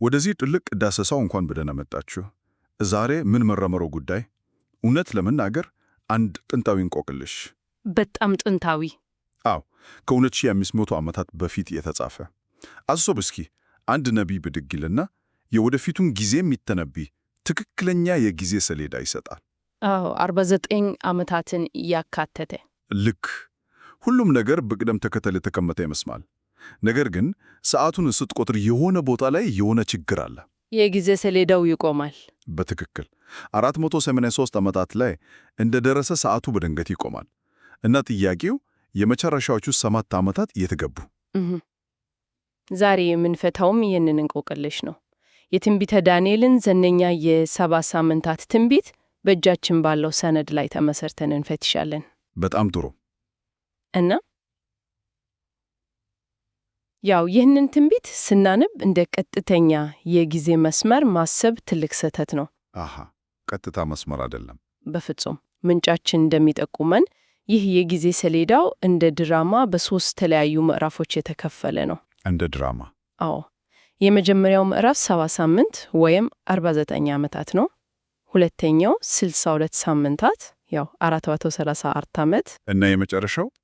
ወደዚህ ጥልቅ ዳሰሳው እንኳን በደህና መጣችሁ። ዛሬ ምን መረመረው ጉዳይ እውነት ለመናገር አንድ ጥንታዊ እንቆቅልሽ። በጣም ጥንታዊ። አዎ፣ ከ2500 ዓመታት በፊት የተጻፈ። አስብ እስኪ አንድ ነቢይ ብድግ ይልና የወደፊቱን ጊዜ የሚተነብይ ትክክለኛ የጊዜ ሰሌዳ ይሰጣል። አዎ፣ 49 ዓመታትን ያካተተ። ልክ ሁሉም ነገር በቅደም ተከተል የተቀመጠ ይመስማል። ነገር ግን ሰዓቱን ስትቆጥር የሆነ ቦታ ላይ የሆነ ችግር አለ። የጊዜ ሰሌዳው ይቆማል። በትክክል 483 ዓመታት ላይ እንደደረሰ ሰዓቱ በድንገት ይቆማል። እና ጥያቄው የመጨረሻዎቹ 7 ዓመታት የት ገቡ? ዛሬ የምንፈታውም ይህንን እንቆቅልሽ ነው። የትንቢተ ዳንኤልን ዝነኛ የ7 ሳምንታት ትንቢት በእጃችን ባለው ሰነድ ላይ ተመሰርተን እንፈትሻለን። በጣም ጥሩ። እና ያው ይህንን ትንቢት ስናነብ እንደ ቀጥተኛ የጊዜ መስመር ማሰብ ትልቅ ስህተት ነው። አሃ፣ ቀጥታ መስመር አይደለም። በፍጹም። ምንጫችን እንደሚጠቁመን ይህ የጊዜ ሰሌዳው እንደ ድራማ በ3 ተለያዩ ምዕራፎች የተከፈለ ነው። እንደ ድራማ? አዎ። የመጀመሪያው ምዕራፍ 70 ሳምንት ወይም 49 ዓመታት ነው። ሁለተኛው 62 ሳምንታት ያው 434 ዓመት እና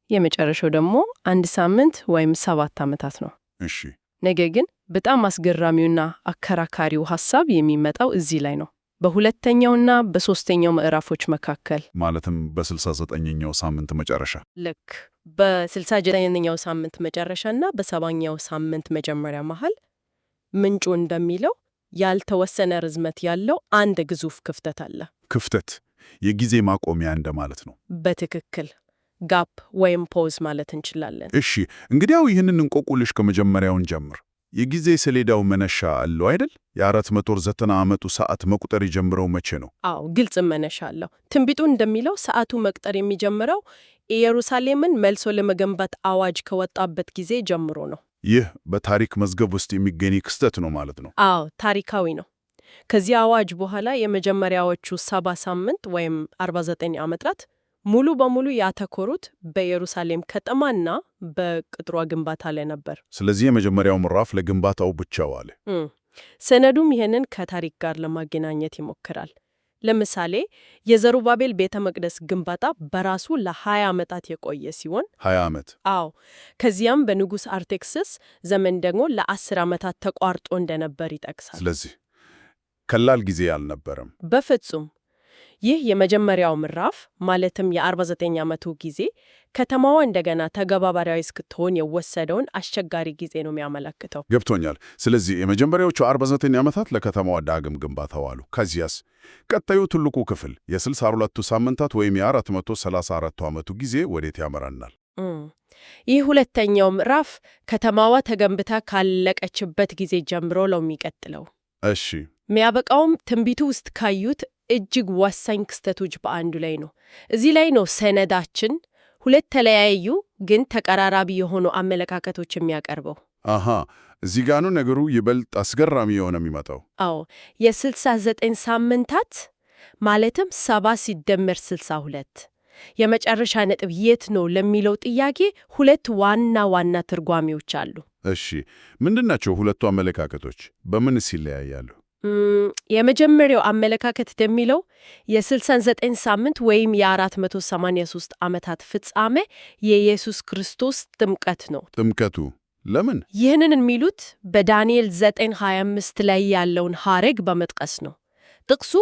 የመጨረሻው ደግሞ 1 ሳምንት ወይም 7 ዓመታት ነው። እሺ። ነገር ግን በጣም አስገራሚውና አከራካሪው ሐሳብ የሚመጣው እዚህ ላይ ነው። በሁለተኛውና በሦስተኛው ምዕራፎች መካከል ማለትም በ69ኛው ሳምንት መጨረሻ። ልክ በ69ኛው ሳምንት መጨረሻና በ70ኛው ሳምንት መጀመሪያ መሃል ምንጩ እንደሚለው ያልተወሰነ ርዝመት ያለው አንድ ግዙፍ ክፍተት አለ። ክፍተት የጊዜ ማቆሚያ እንደማለት ነው። በትክክል ጋፕ ወይም ፖዝ ማለት እንችላለን። እሺ፣ እንግዲያው ይህንን እንቆቅልሽ ከመጀመሪያውን ጀምር። የጊዜ ሰሌዳው መነሻ አለው አይደል? የ490 ዓመቱ ሰዓት መቁጠር የጀመረው መቼ ነው? አዎ፣ ግልጽ መነሻ አለው። ትንቢቱ እንደሚለው ሰዓቱ መቁጠር የሚጀምረው ኢየሩሳሌምን መልሶ ለመገንባት አዋጅ ከወጣበት ጊዜ ጀምሮ ነው። ይህ በታሪክ መዝገብ ውስጥ የሚገኝ ክስተት ነው ማለት ነው? አዎ፣ ታሪካዊ ነው። ከዚህ አዋጅ በኋላ የመጀመሪያዎቹ 70 ሳምንት ወይም 49 ዓመታት ሙሉ በሙሉ ያተኮሩት በኢየሩሳሌም ከተማና በቅጥሯ ግንባታ ላይ ነበር። ስለዚህ የመጀመሪያው ምዕራፍ ለግንባታው ብቻ ዋለ። ሰነዱም ይህንን ከታሪክ ጋር ለማገናኘት ይሞክራል። ለምሳሌ የዘሩባቤል ቤተ መቅደስ ግንባታ በራሱ ለ20 ዓመታት የቆየ ሲሆን 20 ዓመት? አዎ። ከዚያም በንጉሥ አርጤክስስ ዘመን ደግሞ ለ10 ዓመታት ተቋርጦ እንደነበር ይጠቅሳል። ስለዚህ ቀላል ጊዜ አልነበረም በፍጹም። ይህ የመጀመሪያው ምዕራፍ ማለትም የ49 ዓመቱ ጊዜ ከተማዋ እንደገና ተገባራዊ እስክትሆን የወሰደውን አስቸጋሪ ጊዜ ነው የሚያመለክተው። ገብቶኛል። ስለዚህ የመጀመሪያዎቹ 49 ዓመታት ለከተማዋ ዳግም ግንባታ ዋሉ። ከዚያስ ቀጣዩ ትልቁ ክፍል የ62ቱ ሳምንታት ወይም የ434ቱ ዓመቱ ጊዜ ወዴት ያመራናል? ይህ ሁለተኛው ምዕራፍ ከተማዋ ተገንብታ ካለቀችበት ጊዜ ጀምሮ ነው የሚቀጥለው። እሺ። የሚያበቃውም ትንቢቱ ውስጥ ካዩት እጅግ ወሳኝ ክስተቶች በአንዱ ላይ ነው። እዚህ ላይ ነው ሰነዳችን ሁለት ተለያዩ ግን ተቀራራቢ የሆኑ አመለካከቶች የሚያቀርበው። አሃ፣ እዚህ ጋር ነው ነገሩ ይበልጥ አስገራሚ የሆነ የሚመጣው። አዎ፣ የ69 ሳምንታት ማለትም 70 ሲደመር 62 የመጨረሻ ነጥብ የት ነው ለሚለው ጥያቄ ሁለት ዋና ዋና ትርጓሜዎች አሉ። እሺ፣ ምንድናቸው ሁለቱ አመለካከቶች? በምንስ ይለያያሉ? የመጀመሪያው አመለካከት እንደሚለው የ69 ሳምንት ወይም የ483 ዓመታት ፍጻሜ የኢየሱስ ክርስቶስ ጥምቀት ነው። ጥምቀቱ ለምን? ይህንን የሚሉት በዳንኤል 9:25 ላይ ያለውን ሐረግ በመጥቀስ ነው። ጥቅሱ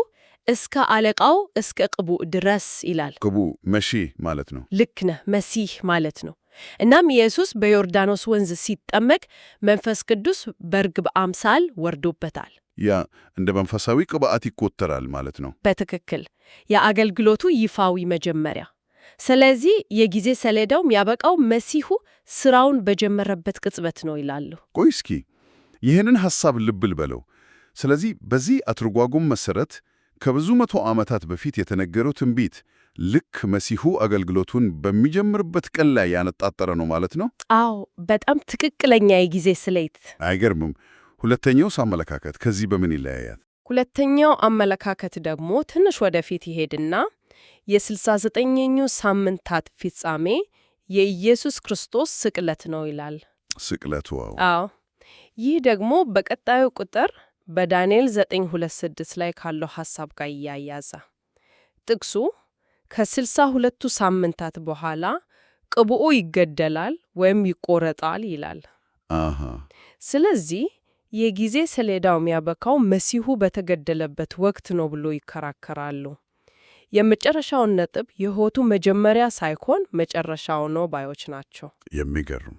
እስከ አለቃው እስከ ቅቡዕ ድረስ ይላል። ቅቡዕ መሲህ ማለት ነው። ልክ ነህ፣ መሲህ ማለት ነው። እናም ኢየሱስ በዮርዳኖስ ወንዝ ሲጠመቅ መንፈስ ቅዱስ በርግብ አምሳል ወርዶበታል። ያ እንደ መንፈሳዊ ቅብዓት ይቆጠራል ማለት ነው። በትክክል የአገልግሎቱ ይፋዊ መጀመሪያ። ስለዚህ የጊዜ ሰሌዳው የሚያበቃው መሲሁ ስራውን በጀመረበት ቅጽበት ነው ይላሉ። ቆይ እስኪ ይህንን ሐሳብ ልብ በለው። ስለዚህ በዚህ አትርጓጉም መሰረት ከብዙ መቶ ዓመታት በፊት የተነገረው ትንቢት ልክ መሲሁ አገልግሎቱን በሚጀምርበት ቀን ላይ ያነጣጠረ ነው ማለት ነው? አዎ፣ በጣም ትክክለኛ የጊዜ ስሌት። አይገርምም? ሁለተኛውስ አመለካከት ከዚህ በምን ይለያያል? ሁለተኛው አመለካከት ደግሞ ትንሽ ወደፊት ይሄድና የ69ኛው ሳምንታት ፍጻሜ የኢየሱስ ክርስቶስ ስቅለት ነው ይላል። ስቅለቱ? አዎ፣ ይህ ደግሞ በቀጣዩ ቁጥር በዳንኤል 9:26 ላይ ካለው ሐሳብ ጋር እያያዘ ጥቅሱ ከ62ቱ ሳምንታት በኋላ ቅብኡ ይገደላል ወይም ይቆረጣል ይላል። አሃ ስለዚህ የጊዜ ሰሌዳው የሚያበቃው መሲሁ በተገደለበት ወቅት ነው ብሎ ይከራከራሉ። የመጨረሻውን ነጥብ የሕይወቱ መጀመሪያ ሳይሆን መጨረሻው ነው ባዮች ናቸው። የሚገርም።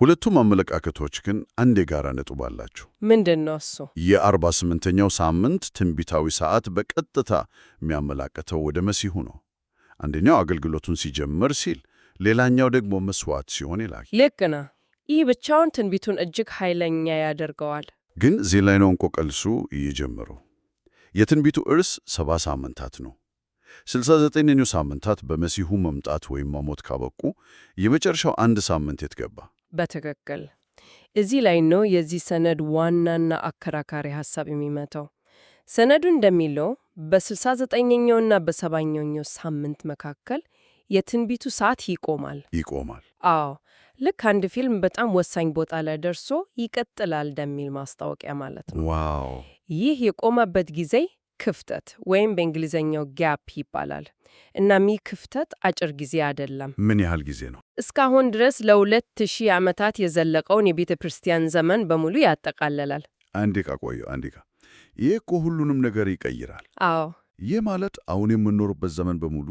ሁለቱም አመለካከቶች ግን አንድ የጋራ ነጥብ አላቸው። ምንድን ነው እሱ? የ48ኛው ሳምንት ትንቢታዊ ሰዓት በቀጥታ የሚያመላክተው ወደ መሲሁ ነው። አንደኛው አገልግሎቱን ሲጀምር ሲል፣ ሌላኛው ደግሞ መስዋዕት ሲሆን ይላል። ልክ ነህ። ይህ ብቻውን ትንቢቱን እጅግ ኃይለኛ ያደርገዋል። ግን እዚህ ላይ ነው እንቆቅልሹ የጀመረው። የትንቢቱ እርስ 70 ሳምንታት ነው። 69ኛው ሳምንታት በመሲሁ መምጣት ወይም መሞት ካበቁ የመጨረሻው አንድ ሳምንት የት ገባ? በትክክል እዚህ ላይ ነው የዚህ ሰነድ ዋናና አከራካሪ ሐሳብ የሚመጣው። ሰነዱ እንደሚለው በ69ኛውና በ70ኛው ሳምንት መካከል የትንቢቱ ሰዓት ይቆማል። አዎ፣ ልክ አንድ ፊልም በጣም ወሳኝ ቦታ ላይ ደርሶ ይቀጥላል እንደሚል ማስታወቂያ ማለት ነው። ዋው! ይህ የቆመበት ጊዜ ክፍተት ወይም በእንግሊዝኛው ጋፕ ይባላል። እናም ይህ ክፍተት አጭር ጊዜ አይደለም። ምን ያህል ጊዜ ነው? እስካሁን ድረስ ለ2000 ዓመታት የዘለቀውን የቤተ ክርስቲያን ዘመን በሙሉ ያጠቃልላል። አንዴ ቃ ይህ እኮ ሁሉንም ነገር ይቀይራል። አዎ። ይህ ማለት አሁን የምንኖርበት ዘመን በሙሉ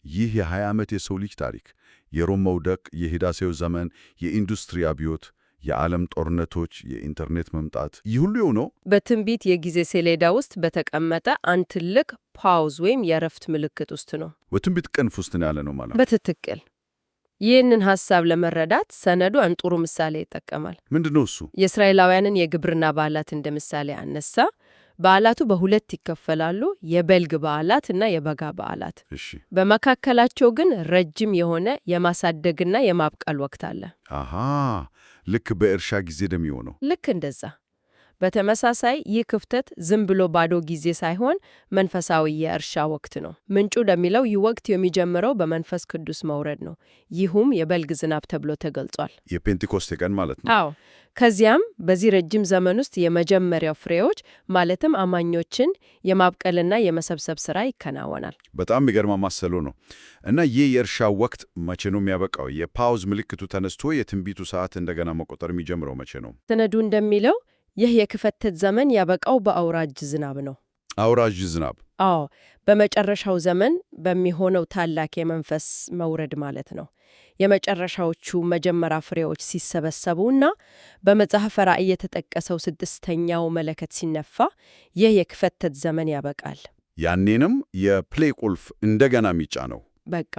ይህ የ20 ዓመት የሰው ልጅ ታሪክ፣ የሮም መውደቅ፣ የሂዳሴው ዘመን፣ የኢንዱስትሪ አብዮት፣ የዓለም ጦርነቶች፣ የኢንተርኔት መምጣት፣ ይህ ሁሉ የሆነው በትንቢት የጊዜ ሰሌዳ ውስጥ በተቀመጠ አንድ ትልቅ ፓውዝ ወይም የእረፍት ምልክት ውስጥ ነው። በትንቢት ቅንፍ ውስጥ ያለ ነው ማለት ነው። በትክክል። ይህንን ሐሳብ ለመረዳት ሰነዱ አንድ ጥሩ ምሳሌ ይጠቀማል። ምንድነው እሱ? የእስራኤላውያንን የግብርና በዓላት እንደ ምሳሌ አነሳ። በዓላቱ በሁለት ይከፈላሉ፣ የበልግ በዓላት እና የበጋ በዓላት። እሺ። በመካከላቸው ግን ረጅም የሆነ የማሳደግና የማብቀል ወቅት አለ። አሃ፣ ልክ በእርሻ ጊዜ እንደሚሆነው። ልክ እንደዛ። በተመሳሳይ ይህ ክፍተት ዝም ብሎ ባዶ ጊዜ ሳይሆን መንፈሳዊ የእርሻ ወቅት ነው። ምንጩ እንደሚለው ይህ ወቅት የሚጀምረው በመንፈስ ቅዱስ መውረድ ነው። ይህም የበልግ ዝናብ ተብሎ ተገልጿል። የፔንቴኮስቴ ቀን ማለት ነው። አዎ። ከዚያም በዚህ ረጅም ዘመን ውስጥ የመጀመሪያው ፍሬዎች ማለትም አማኞችን የማብቀልና የመሰብሰብ ሥራ ይከናወናል። በጣም የሚገርም ማሰሎ ነው። እና ይህ የእርሻ ወቅት መቼ ነው የሚያበቃው? የፓውዝ ምልክቱ ተነስቶ የትንቢቱ ሰዓት እንደገና መቆጠር የሚጀምረው መቼ ነው? ሰነዱ እንደሚለው ይህ የክፍተት ዘመን ያበቃው በአውራጅ ዝናብ ነው። አውራጅ ዝናብ? አዎ፣ በመጨረሻው ዘመን በሚሆነው ታላቅ የመንፈስ መውረድ ማለት ነው። የመጨረሻዎቹ መጀመሪያ ፍሬዎች ሲሰበሰቡና በመጽሐፈ ራእይ የተጠቀሰው 6ኛው መለከት ሲነፋ ይህ የክፍተት ዘመን ያበቃል። ያኔንም የፕሌይ ቁልፍ እንደገና ሚጫ ነው። በቃ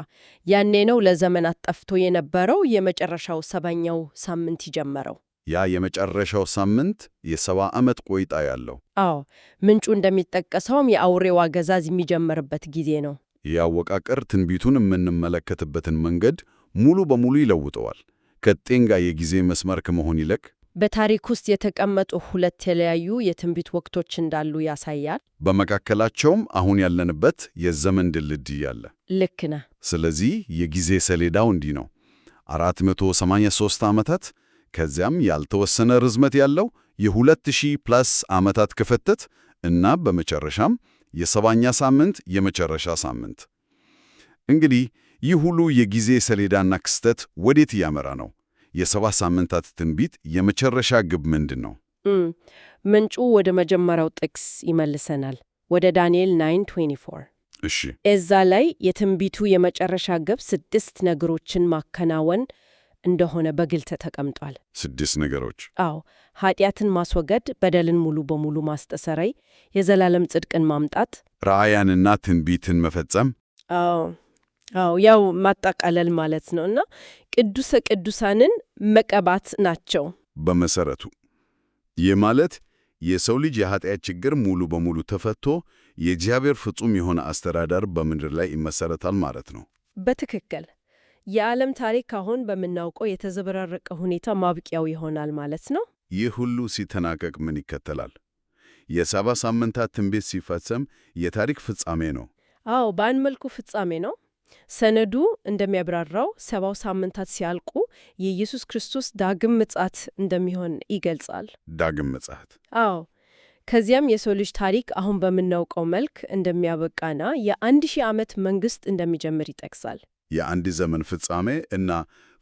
ያኔ ነው ለዘመናት ጠፍቶ የነበረው የመጨረሻው 7ኛው ሳምንት ይጀመረው። ያ የመጨረሻው ሳምንት የ70 ዓመት ቆይታ ያለው። አዎ፣ ምንጩ እንደሚጠቀሰውም የአውሬው አገዛዝ የሚጀምርበት ጊዜ ነው። ይህ አወቃቀር ትንቢቱን የምንመለከትበትን መንገድ ሙሉ በሙሉ ይለውጠዋል። ከጤንጋ የጊዜ መስመር ከመሆን ይልቅ በታሪክ ውስጥ የተቀመጡ ሁለት የተለያዩ የትንቢት ወቅቶች እንዳሉ ያሳያል። በመካከላቸውም አሁን ያለንበት የዘመን ድልድይ አለ። ልክ ነህ። ስለዚህ የጊዜ ሰሌዳው እንዲህ ነው። 483 ዓመታት፣ ከዚያም ያልተወሰነ ርዝመት ያለው የ2000+ ዓመታት ክፍተት እና በመጨረሻም የ70ኛ ሳምንት የመጨረሻ ሳምንት። እንግዲህ ይህ ሁሉ የጊዜ ሰሌዳና ክስተት ወዴት እያመራ ነው? የ7 ሳምንታት ትንቢት የመጨረሻ ግብ ምንድን ነው? ምንጩ ወደ መጀመሪያው ጥቅስ ይመልሰናል፣ ወደ ዳንኤል 9:24። እሺ። እዛ ላይ የትንቢቱ የመጨረሻ ግብ 6 ነገሮችን ማከናወን እንደሆነ በግልጽ ተቀምጧል። 6 ነገሮች? አዎ። ኃጢአትን ማስወገድ፣ በደልን ሙሉ በሙሉ ማስተሰረይ፣ የዘላለም ጽድቅን ማምጣት፣ ራእያንና ትንቢትን መፈጸም። አዎ፣ ያው ማጠቃለል ማለት ነው። እና ቅዱሰ ቅዱሳንን መቀባት ናቸው በመሰረቱ። ይህ ማለት የሰው ልጅ የኃጢአት ችግር ሙሉ በሙሉ ተፈቶ የእግዚአብሔር ፍጹም የሆነ አስተዳደር በምድር ላይ ይመሰረታል ማለት ነው። በትክክል። የዓለም ታሪክ አሁን በምናውቀው የተዘበራረቀ ሁኔታ ማብቂያው ይሆናል ማለት ነው። ይህ ሁሉ ሲተናቀቅ ምን ይከተላል? የ70 ሳምንታት ትንቢት ሲፈጸም የታሪክ ፍጻሜ ነው። አዎ፣ በአንድ መልኩ ፍጻሜ ነው። ሰነዱ እንደሚያብራራው 70 ሳምንታት ሲያልቁ የኢየሱስ ክርስቶስ ዳግም ምጽአት እንደሚሆን ይገልጻል። ዳግም ምጽአት? አዎ። ከዚያም የሰው ልጅ ታሪክ አሁን በምናውቀው መልክ እንደሚያበቃና የ1000 ዓመት መንግሥት እንደሚጀምር ይጠቅሳል። የአንድ ዘመን ፍጻሜ እና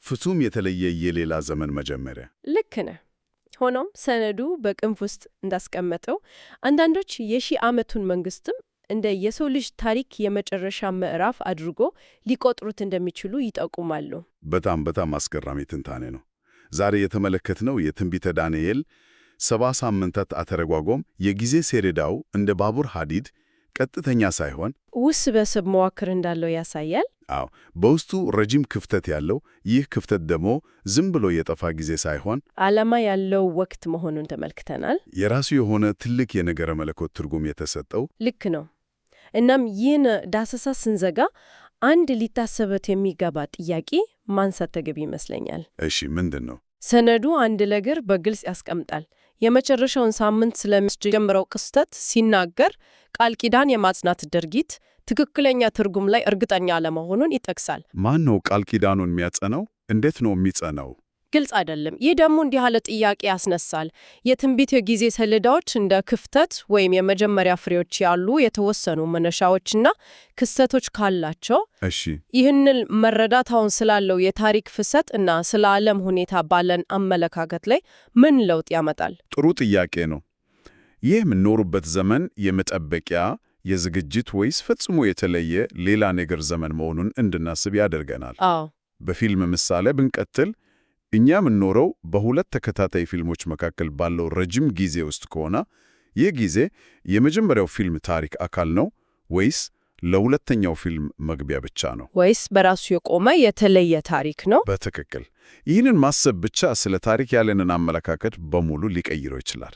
ፍጹም የተለየ የሌላ ዘመን መጀመሪያ። ልክ ነህ። ሆኖም ሰነዱ በቅንፍ ውስጥ እንዳስቀመጠው አንዳንዶች የ1000 ዓመቱን መንግሥትም እንደ የሰው ልጅ ታሪክ የመጨረሻ ምዕራፍ አድርጎ ሊቆጥሩት እንደሚችሉ ይጠቁማሉ። በጣም አስገራሚ ትንታኔ ነው። ዛሬ የተመለከትነው የትንቢተ ዳንኤል 70 ሳምንታት አተረጓጎም የጊዜ ሰሌዳው እንደ ባቡር ሐዲድ ቀጥተኛ ሳይሆን ውስብስብ መዋቅር እንዳለው ያሳያል። አዎ፣ በውስጡ ረጅም ክፍተት ያለው፣ ይህ ክፍተት ደግሞ ዝም ብሎ የጠፋ ጊዜ ሳይሆን ዓላማ ያለው ወቅት መሆኑን ተመልክተናል። የራሱ የሆነ ትልቅ የነገረ መለኮት ትርጉም የተሰጠው። ልክ ነው። እናም ይህን ዳሰሳ ስንዘጋ አንድ ሊታሰበት የሚገባ ጥያቄ ማንሳት ተገቢ ይመስለኛል። እሺ፣ ምንድን ነው? ሰነዱ አንድ ነገር በግልጽ ያስቀምጣል። የመጨረሻውን ሳምንት ስለሚጀምረው ክስተት ሲናገር ቃል ኪዳን የማጽናት ድርጊት ትክክለኛ ትርጉም ላይ እርግጠኛ አለመሆኑን ይጠቅሳል። ማን ነው ቃል ኪዳኑን የሚያጸናው? እንዴት ነው የሚጸናው? ግልጽ አይደለም። ይህ ደግሞ እንዲህ ያለ ጥያቄ ያስነሳል። የትንቢት የጊዜ ሰሌዳዎች እንደ ክፍተት ወይም የመጀመሪያ ፍሬዎች ያሉ የተወሰኑ መነሻዎችና ክስተቶች ካላቸው፣ እሺ፣ ይህንን መረዳት አሁን ስላለው የታሪክ ፍሰት እና ስለ ዓለም ሁኔታ ባለን አመለካከት ላይ ምን ለውጥ ያመጣል? ጥሩ ጥያቄ ነው። ይህ የምንኖርበት ዘመን የመጠበቂያ የዝግጅት ወይስ ፈጽሞ የተለየ ሌላ ነገር ዘመን መሆኑን እንድናስብ ያደርገናል። አዎ። በፊልም ምሳሌ ብንቀጥል እኛ የምንኖረው በሁለት ተከታታይ ፊልሞች መካከል ባለው ረጅም ጊዜ ውስጥ ከሆነ ይህ ጊዜ የመጀመሪያው ፊልም ታሪክ አካል ነው ወይስ ለሁለተኛው ፊልም መግቢያ ብቻ ነው? ወይስ በራሱ የቆመ የተለየ ታሪክ ነው? በትክክል። ይህንን ማሰብ ብቻ ስለ ታሪክ ያለንን አመለካከት በሙሉ ሊቀይረው ይችላል።